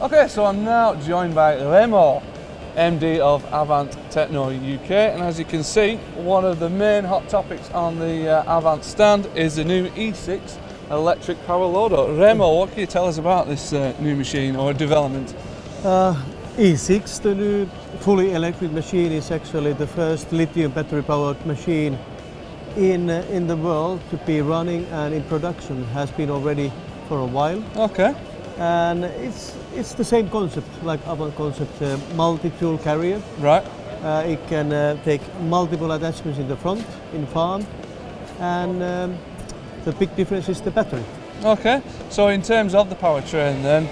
Okay, so I'm now joined by Lamma, MD of Avant Techno UK, and as you can see, one of the main hot topics on the Avant stand is the new E6 Electric Power Loader. Lamma, what can you tell us about this new machine or development? E6, the new fully electric machine, is actually the first lithium battery powered machine in the world to be running and in production. It has been already for a while. Okay. And it's the same concept like Avant concept, multi-tool carrier. Right. It can take multiple attachments in the front, in farm, and the big difference is the battery. Okay, so in terms of the powertrain then,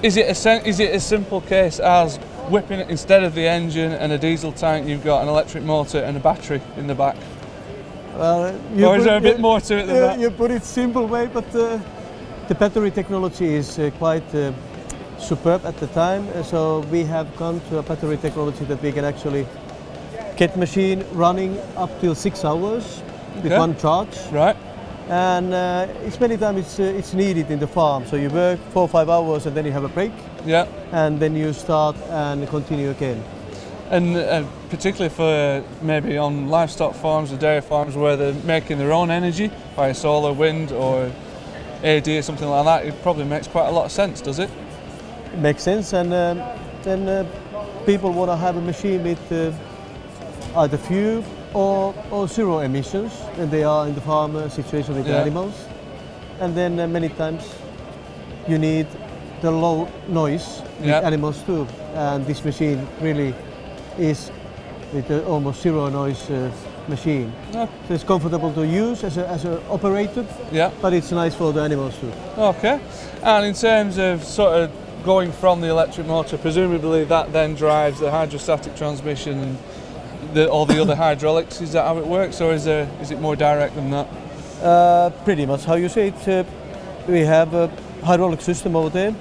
is it a simple case as whipping it instead of the engine and a diesel tank, you've got an electric motor and a battery in the back? Well, or is there a bit more to it than that? You put it simple way, but the battery technology is quite superb at the time. So we have gone to a battery technology that we can actually get machine running up till 6 hours with one charge. Right. And it's many times it's needed in the farm. So you work 4 or 5 hours and then you have a break. Yeah. And then you start and continue again. And particularly for maybe on livestock farms or dairy farms where they're making their own energy by solar, wind or AD or something like that, it probably makes quite a lot of sense, does it? It makes sense, and then people want to have a machine with either few or zero emissions when they are in the farm situation with the animals. And then many times you need the low noise with animals too, and this machine really is with almost zero noise machine. So it's comfortable to use as an operator, but it's nice for the animals too. Okay, and in terms of sort of going from the electric motor, presumably that then drives the hydrostatic transmission and all the other hydraulics. Is that how it works, or is it more direct than that? Pretty much how you say it. We have a hydraulic system over there.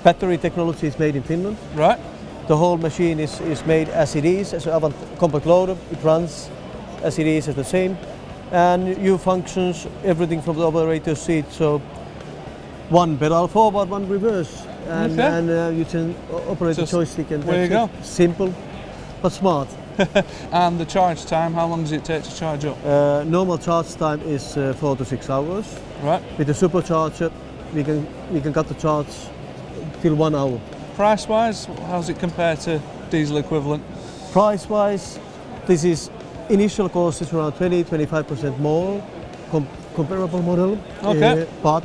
Battery technology is made in Finland. Right. The whole machine is made as it is, as an Avant compact loader. It runs as it is, as the same. And you functions everything from the operator's seat. So one pedal forward, one reverse. And, you can operate the joystick, and there you go. Simple, but smart. And the charge time, how long does it take to charge up? Normal charge time is 4 to 6 hours. Right. With the supercharger, we can cut the charge till 1 hour. Price-wise, how does it compare to diesel equivalent? Price-wise, this is initial cost is around 20-25% more comparable model. Okay. But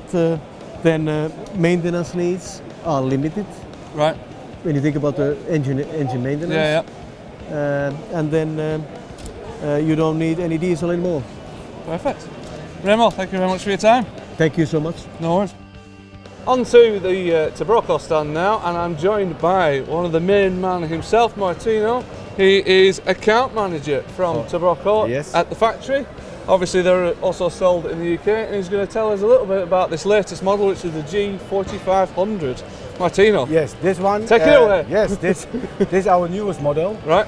then maintenance needs are limited. Right. When you think about the engine maintenance. Yeah. And then you don't need any diesel anymore. Perfect. Remo, thank you very much for your time. Thank you so much. No worries. On to the Tobroko stand now, and I'm joined by one of the main man himself, Martino. He is account manager from Tobroko at the factory. Obviously they're also sold in the UK, and he's going to tell us a little bit about this latest model, which is the G4500. Martino. Yes, this one. Take it away. Yes, this is our newest model. Right.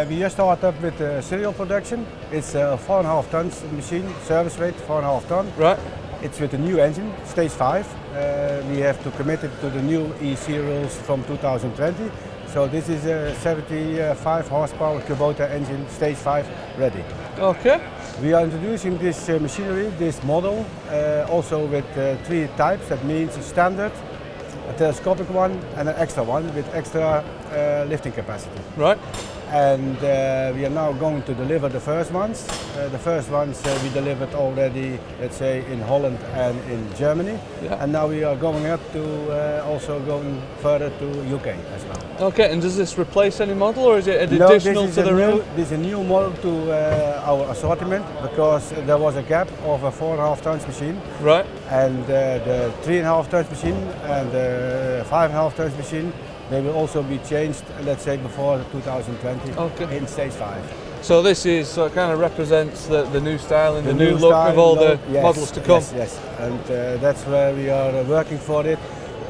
We just started up with serial production. It's a 4.5 tons machine, service weight 4.5 ton. Right. It's with a new engine, stage 5. We have to commit it to the new E-serials from 2020. So this is a 75 horsepower Kubota engine, stage 5 ready. Okay. We are introducing this machinery, this model, also with 3 types. That means a standard, a telescopic one and an extra one with extra lifting capacity. Right. And we are now going to deliver the first ones. The first ones we delivered already, let's say, in Holland and in Germany. Yeah. And now we are going up to also going further to UK as well. Okay, and does this replace any model, or is it additional to the range? This is a new model to our assortment, because there was a gap of a 4.5 tons machine. Right. And the 3.5 tons machine and the 5.5 tons machine, they will also be changed, let's say, before 2020 in stage 5. So this is kind of represents the new style and the new look of all the models to come. Yes, and that's where we are working for it,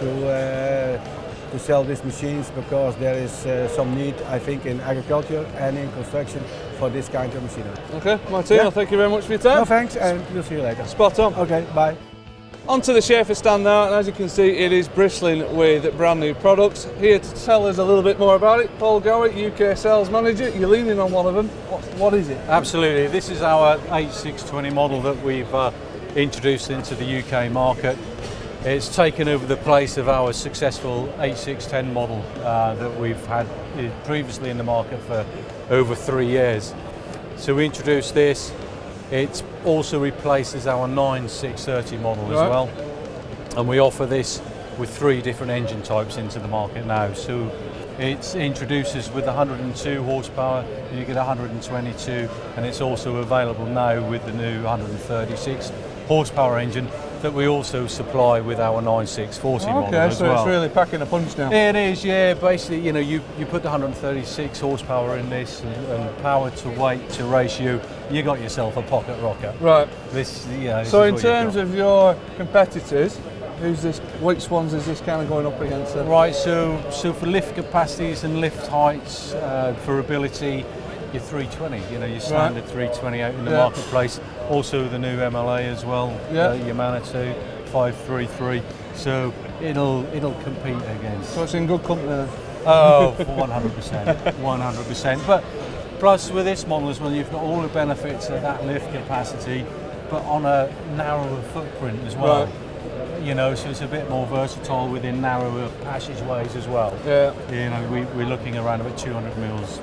to sell these machines, because there is some need, I think, in agriculture and in construction for this kind of machinery. Okay, Martino, thank you very much for your time. No, thanks, and we'll see you later. Spot on. Okay, bye. Onto the Schaefer stand now, and as you can see, it is bristling with brand new products. Here to tell us a little bit more about it, Paul Gower, UK Sales Manager. You're leaning on one of them. What is it? Absolutely. This is our H620 model that we've introduced into the UK market. It's taken over the place of our successful H610 model that we've had previously in the market for over 3 years. So we introduced this. It also replaces our 9630 model as well, and we offer this with 3 different engine types into the market now. So it introduces with 102 horsepower, you get 122, and it's also available now with the new 136 horsepower engine that we also supply with our 9640 model as well. Okay, so it's really packing a punch now. It is, yeah. Basically, you know, you put the 136 horsepower in this and power to weight to ratio, you got yourself a pocket rocket. Right. This, yeah. So in terms of your competitors, which ones is this kind of going up against? Right. So for lift capacities and lift heights, for ability, your 320. You know, your standard 320 out in the marketplace. Also the new MLA as well. Your Manitou 533. So it'll compete against. So it's in good company then. Oh, 100%, 100%. But plus with this model as well, you've got all the benefits of that lift capacity, but on a narrower footprint as well. Right. You know, so it's a bit more versatile within narrower passageways as well. Yeah. You know, we're looking around about 200 mils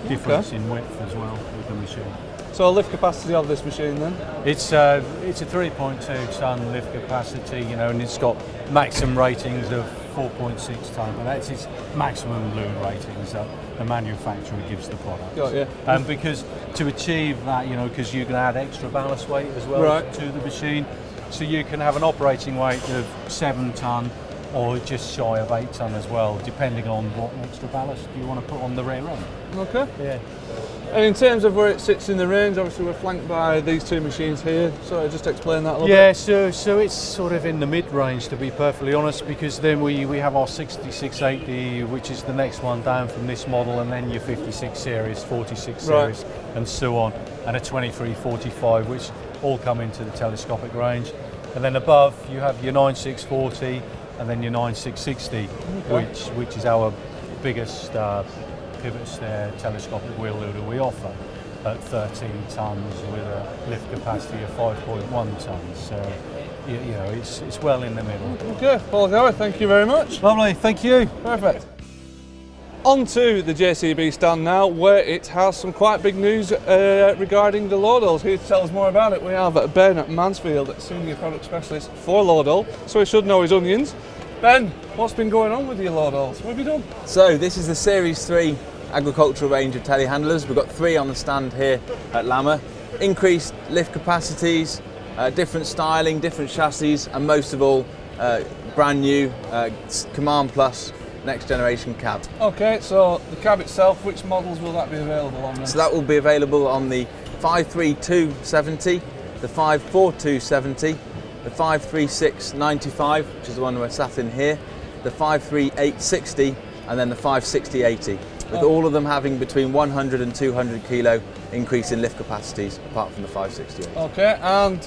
difference in width as well with the machine. So lift capacity of this machine then? It's a 3.2 ton lift capacity, you know, and it's got maximum ratings of 4.6 ton, but that's its maximum load ratings that the manufacturer gives the product. Got you. And because to achieve that, you know, because you can add extra ballast weight as well to the machine, so you can have an operating weight of 7 ton or just shy of 8 ton as well, depending on what extra ballast you want to put on the rear end. Okay. Yeah. And in terms of where it sits in the range, obviously we're flanked by these 2 machines here, so just explain that a little bit. Yeah, so it's sort of in the mid-range, to be perfectly honest, because then we have our 6680, which is the next one down from this model, and then your 56 series, 46 series, and so on, and a 2345, which all come into the telescopic range. And then above you have your 9640 and then your 9660, which is our biggest pivot stair telescopic wheel loader we offer at 13 tons with a lift capacity of 5.1 tons. So you know, it's well in the middle. Okay, Paul Gower, thank you very much. Lovely, thank you. Perfect. On to the JCB stand now, where it has some quite big news regarding the Loaders. Here to tell us more about it, we have Ben Mansfield, Senior Product Specialist for Loadall, so he should know his onions. Ben, what's been going on with your Loadalls? What have you done? So this is the Series 3 agricultural range of telehandlers. We've got 3 on the stand here at Lamma. Increased lift capacities, different styling, different chassis, and most of all, brand new Command Plus next generation cab. Okay, so the cab itself, which models will that be available on then? So that will be available on the 53270, the 54270, the 53695, which is the one we're sat in here, the 53860, and then the 56080, with all of them having between 100 and 200 kilo increase in lift capacities, apart from the 568. Okay, and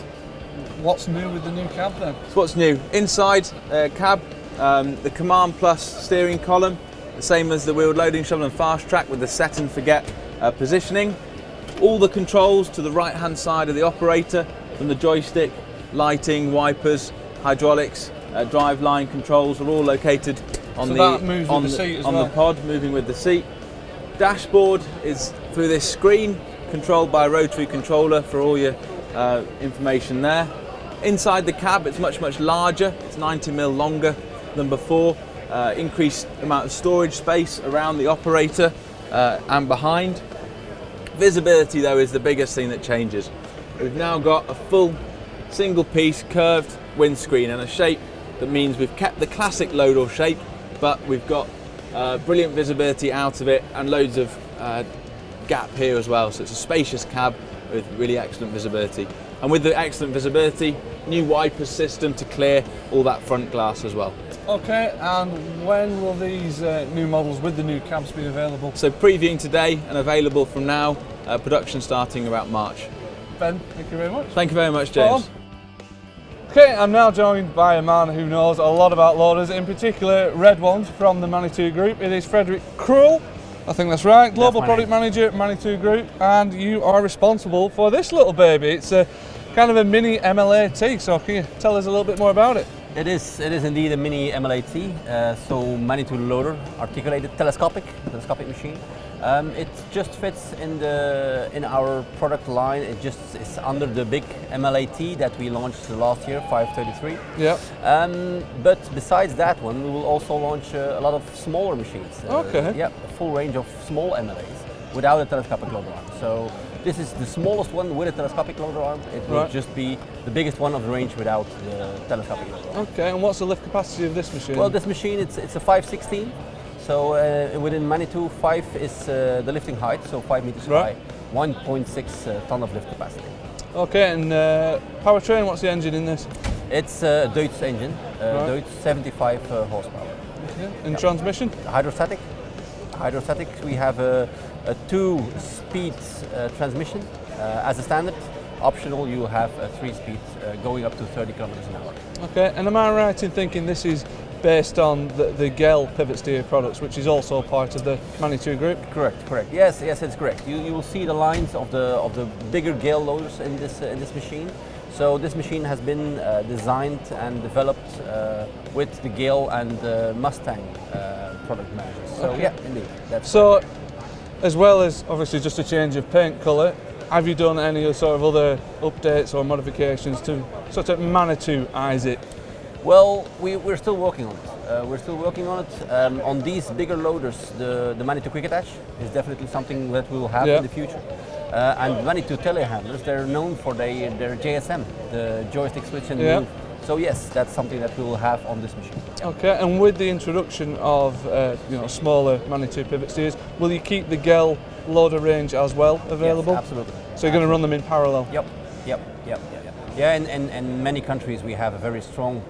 what's new with the new cab then? So what's new? Inside cab, the Command Plus steering column, the same as the wheeled loading shovel and fast track with the set and forget positioning. All the controls to the right hand side of the operator, from the joystick, lighting, wipers, hydraulics, driveline controls are all located on the pod, moving with the seat. Dashboard is through this screen, controlled by a rotary controller for all your information there. Inside the cab, it's much larger. It's 90mm longer than before. Increased amount of storage space around the operator and behind. Visibility though is the biggest thing that changes. We've now got a full single piece curved windscreen and a shape that means we've kept the classic Loader shape, but we've got brilliant visibility out of it and loads of gap here as well. So it's a spacious cab with really excellent visibility. And with the excellent visibility, new wipers system to clear all that front glass as well. Okay, and when will these new models with the new cabs be available? So previewing today and available from now, production starting about March. Ben, thank you very much. Thank you very much, James. Okay, I'm now joined by a man who knows a lot about loaders, in particular red ones from the Manitou Group. It is Frederick Krull, I think that's right, Global Product Manager at Manitou Group, and you are responsible for this little baby. It's a kind of a mini MLAT, so can you tell us a little bit more about it? It is indeed a mini MLAT, so Manitou Loader, articulated telescopic machine. It just fits in our product line. It just is under the big MLAT that we launched last year, 533. Yeah. But besides that one, we will also launch a lot of smaller machines. Okay. Yeah, a full range of small MLAs without a telescopic loader arm. So this is the smallest one with a telescopic loader arm. It will just be the biggest one of the range without the telescopic loader arm. Okay, and what's the lift capacity of this machine? Well, this machine, it's a 516. So within Manitou, 5 is the lifting height, so 5 meters high, 1.6 ton of lift capacity. Okay, and powertrain, what's the engine in this? It's a Deutz engine, Deutz 75 horsepower. Okay. And transmission? Hydrostatic. We have a 2-speed transmission as a standard. Optional, you have a 3-speed going up to 30 kilometers an hour. Okay, and am I right in thinking this is based on the GEL pivot steer products, which is also part of the Manitou Group? Correct. Yes, it's correct. You will see the lines of the bigger GEL loaders in this machine. So this machine has been designed and developed with the GEL and the Mustang product managers. So okay. Yeah, indeed. So, as well as obviously just a change of paint colour, have you done any sort of other updates or modifications to sort of Manitou-ize it? Well, we're still working on it. On these bigger loaders, the Manitou Quick Attach is definitely something that we will have in the future. And Manitou telehandlers, they're known for their JSM, the joystick switch and move. So yes, that's something that we will have on this machine. Okay, and with the introduction of smaller Manitou pivot steers, will you keep the GEL loader range as well available? Yes, absolutely. So you're going to run them in parallel? Yep. Yeah, in many countries we have a very strong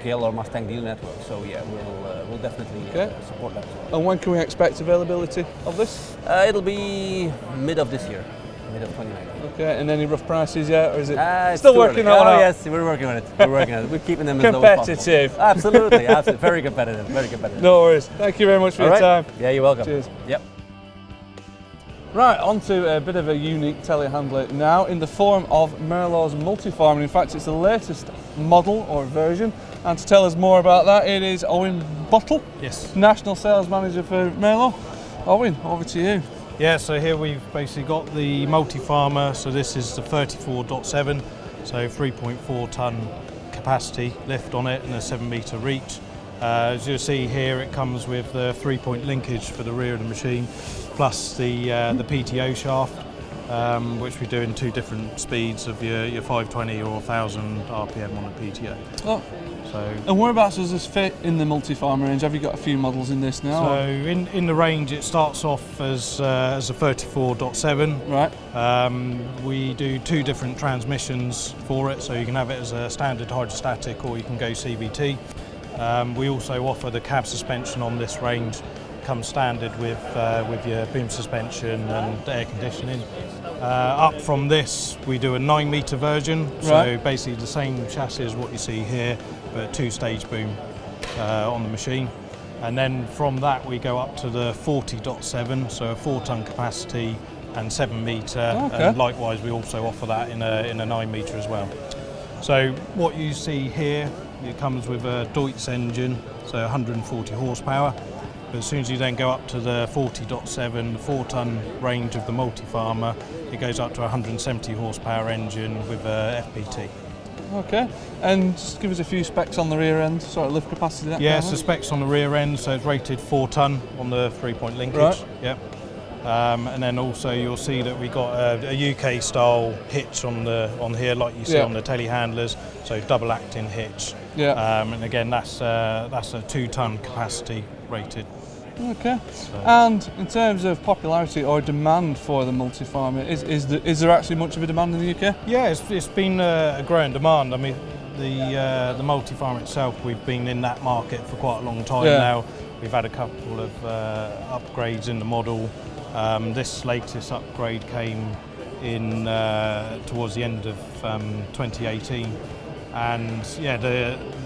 GEL or Mustang dealer network, so yeah, we'll definitely support that as well. And when can we expect availability of this? It'll be mid of this year, mid of 2019. Okay, and any rough prices yet, or is it still working on it? Oh yes, we're working on it. We're keeping them as low as possible. Competitive. Absolutely, very competitive. No worries. Thank you very much for your time. Yeah, you're welcome. Cheers. Yep. Right, on to a bit of a unique telehandler now in the form of Merlot's Multifarmer. In fact, it's the latest model or version. And to tell us more about that, it is Owen Bottle, National Sales Manager for Merlot. Owen, over to you. Yeah, so here we've basically got the Multifarmer. So this is the 34.7, so 3.4 ton capacity lift on it and a 7 metre reach. As you'll see here, it comes with the 3-point linkage for the rear of the machine, plus the PTO shaft, which we do in 2 different speeds of your 520 or 1000 RPM on a PTO. Oh. So, and whereabouts does this fit in the Multifarmer range? Have you got a few models in this now? So in the range, it starts off as a 34.7. Right. We do 2 different transmissions for it, so you can have it as a standard hydrostatic or you can go CVT. We also offer the cab suspension on this range. Comes standard with your boom suspension and air conditioning. Up from this, we do a 9 metre version, so basically the same chassis as what you see here, but 2-stage boom on the machine. And then from that, we go up to the 40.7, so a 4-ton capacity and 7 metre. And likewise, we also offer that in a 9 metre as well. So what you see here, it comes with a Deutz engine, so 140 horsepower. But as soon as you then go up to the 40.7, the 4-ton range of the Multifarmer, it goes up to a 170 horsepower engine with a FPT. Okay, and just give us a few specs on the rear end, sort of lift capacity. Yes, the specs on the rear end, so it's rated 4 ton on the 3-point linkage. Right. Yep. And then also you'll see that we got a UK style hitch on here, like you see on the telehandlers, so double acting hitch. Yeah. And again, that's a 2-ton capacity rated. Okay. And in terms of popularity or demand for the Multifarmer, is there actually much of a demand in the UK? Yeah, it's been a growing demand. I mean, the Multifarmer itself, we've been in that market for quite a long time now. We've had a couple of upgrades in the model. This latest upgrade came in towards the end of 2018. and yeah,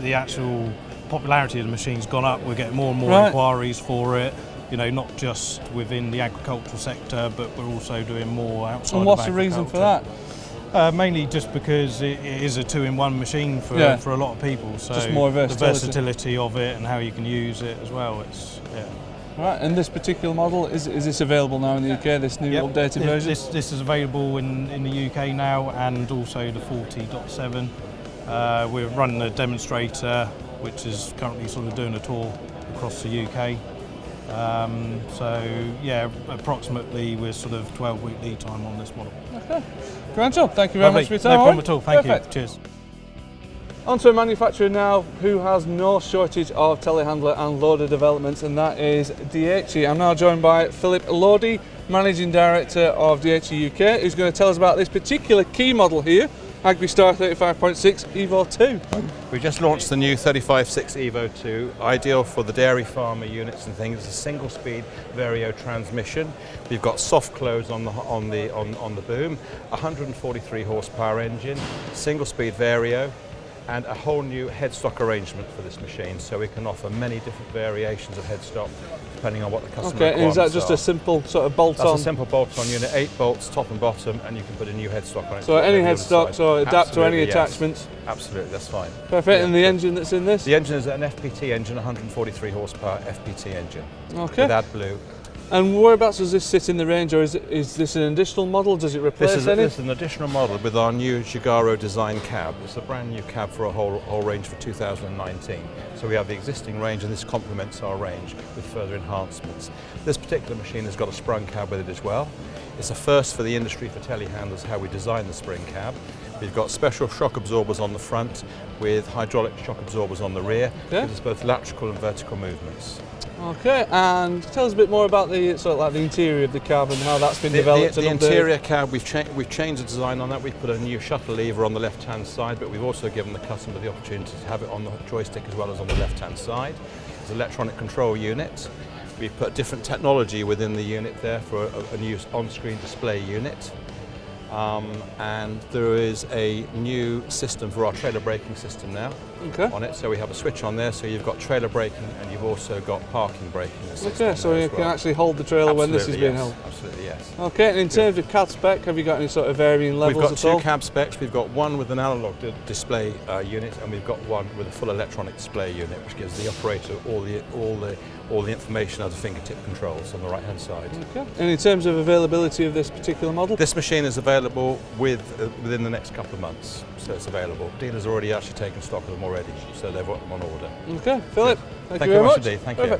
the actual popularity of the machine's gone up. We're getting more and more inquiries for it. You know, not just within the agricultural sector, but we're also doing more outside. And what's the reason for that? Mainly just because it is a two-in-one machine for a lot of people. So just more the versatility of it and how you can use it as well. It's Right, and this particular model, is this available now in the UK, this new updated version? This is available in the UK now, and also the 40.7. We're running a demonstrator which is currently sort of doing a tour across the UK. So yeah, approximately we're sort of 12-week lead time on this model. Okay, grand job. Thank you very much for your time. No problem at all. Thank you. Cheers. On to a manufacturer now who has no shortage of telehandler and loader developments, and that is DHE. I'm now joined by Philip Lodi, Managing Director of DHE UK, who's going to tell us about this particular key model here, AgriStar 35.6 Evo 2. We just launched the new 35.6 Evo 2, ideal for the dairy farmer units and things. It's a single-speed Vario transmission. We've got soft close on the boom, 143 horsepower engine, single-speed Vario, and a whole new headstock arrangement for this machine, so we can offer many different variations of headstock depending on what the customer requirements and is that just a simple sort of bolt-on? That's a simple bolt-on unit, 8 bolts top and bottom, and you can put a new headstock on it. So any headstock, so adapt to any attachments? Absolutely, that's fine. Perfect, and the engine that's in this? The engine is an FPT engine, 143 horsepower FPT engine. Okay. With AdBlue. And whereabouts does this sit in the range, or is this an additional model? Does it replace any? This is an additional model with our new Gigaro design cab. It's a brand new cab for a whole range for 2019. So we have the existing range, and this complements our range with further enhancements. This particular machine has got a sprung cab with it as well. It's a first for the industry for telehandlers, how we design the spring cab. We've got special shock absorbers on the front with hydraulic shock absorbers on the rear. Gives us both lateral and vertical movements. Okay, and tell us a bit more about the sort of like the interior of the cab and how that's been developed. The interior cab, we've changed the design on that. We've put a new shuttle lever on the left-hand side, but we've also given the customer the opportunity to have it on the joystick as well as on the left-hand side. It's an electronic control unit. We've put different technology within the unit there for a new on-screen display unit. And there is a new system for our trailer braking system now on it. So we have a switch on there, so you've got trailer braking and you've also got parking braking system. Okay, so you can actually hold the trailer when this is being held. Absolutely, yes. Okay, and in terms of cab spec, have you got any sort of varying levels at all? We've got 2 cab specs. We've got one with an analog display unit, and we've got one with a full electronic display unit, which gives the operator all the information as a fingertip controls on the right-hand side. Okay. And in terms of availability of this particular model? This machine is available within the next couple of months, so it's available. Dealers are already actually taken stock of them already, so they've got them on order. Okay, Philip, thank you very much indeed. Thank you.